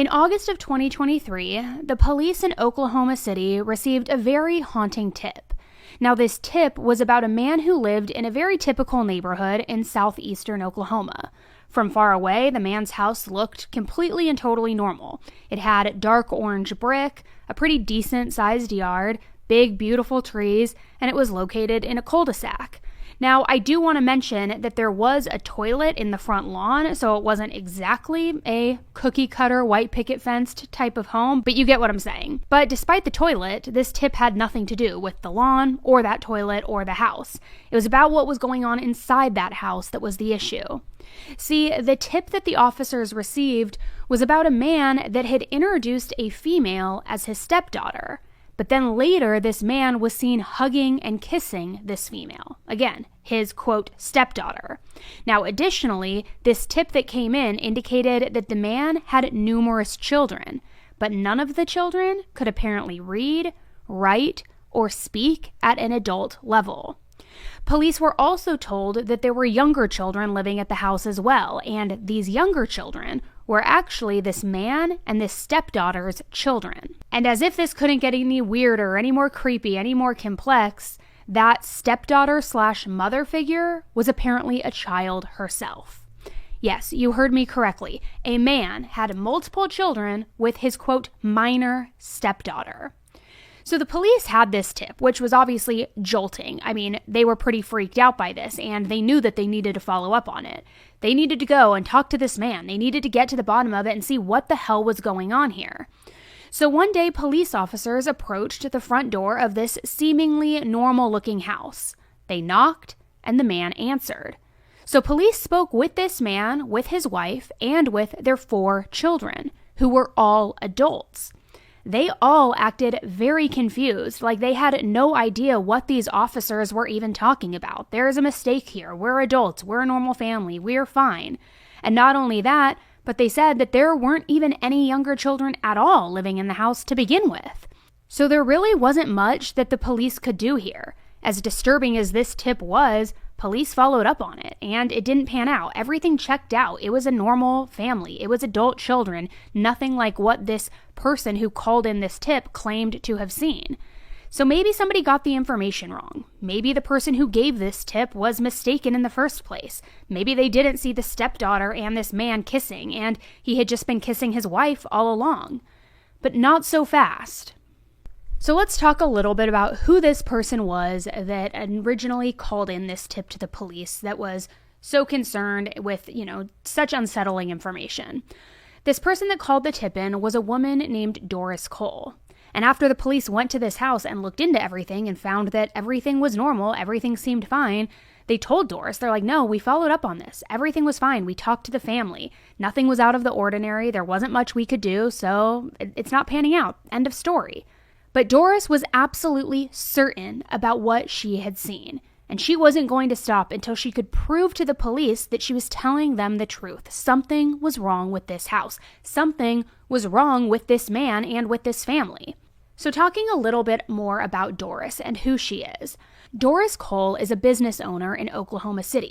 In August of 2023, the police in Oklahoma City received a very haunting tip. Now, this tip was about a man who lived in a very typical neighborhood in southeastern Oklahoma. From far away, the man's house looked completely and totally normal. It had dark orange brick, a pretty decent-sized yard, big, beautiful trees, and it was located in a cul-de-sac. Now, I do want to mention that there was a toilet in the front lawn, so it wasn't exactly a cookie-cutter, white picket fenced type of home, but you get what I'm saying. But despite the toilet, this tip had nothing to do with the lawn, or that toilet, or the house. It was about what was going on inside that house that was the issue. See, the tip that the officers received was about a man that had introduced a female as his stepdaughter. But then later, this man was seen hugging and kissing this female. Again, his, quote, stepdaughter. Now, additionally, this tip that came in indicated that the man had numerous children, but none of the children could apparently read, write, or speak at an adult level. Police were also told that there were younger children living at the house as well, and these younger children were actually this man and this stepdaughter's children. And as if this couldn't get any weirder, any more creepy, any more complex, that stepdaughter/mother figure was apparently a child herself. Yes, you heard me correctly. A man had multiple children with his, quote, minor stepdaughter. So the police had this tip, which was obviously jolting. I mean, they were pretty freaked out by this, and they knew that they needed to follow up on it. They needed to go and talk to this man. They needed to get to the bottom of it and see what the hell was going on here. So one day, police officers approached the front door of this seemingly normal-looking house. They knocked, and the man answered. So police spoke with this man, with his wife, and with their 4 children, who were all adults. They all acted very confused, like they had no idea what these officers were even talking about. There is a mistake here. We're adults. We're a normal family. We're fine. And not only that, but they said that there weren't even any younger children at all living in the house to begin with. So there really wasn't much that the police could do here. As disturbing as this tip was, police followed up on it, and it didn't pan out. Everything checked out. It was a normal family. It was adult children, nothing like what this person who called in this tip claimed to have seen. So maybe somebody got the information wrong. Maybe the person who gave this tip was mistaken in the first place. Maybe they didn't see the stepdaughter and this man kissing, and he had just been kissing his wife all along. But not so fast. So let's talk a little bit about who this person was that originally called in this tip to the police that was so concerned with, such unsettling information. This person that called the tip in was a woman named Doris Cole. And after the police went to this house and looked into everything and found that everything was normal, everything seemed fine, they told Doris, they're like, no, we followed up on this. Everything was fine. We talked to the family. Nothing was out of the ordinary. There wasn't much we could do, so it's not panning out. End of story. But Doris was absolutely certain about what she had seen, and she wasn't going to stop until she could prove to the police that she was telling them the truth. Something was wrong with this house. Something was wrong with this man and with this family. So talking a little bit more about Doris and who she is. Doris Cole is a business owner in Oklahoma City.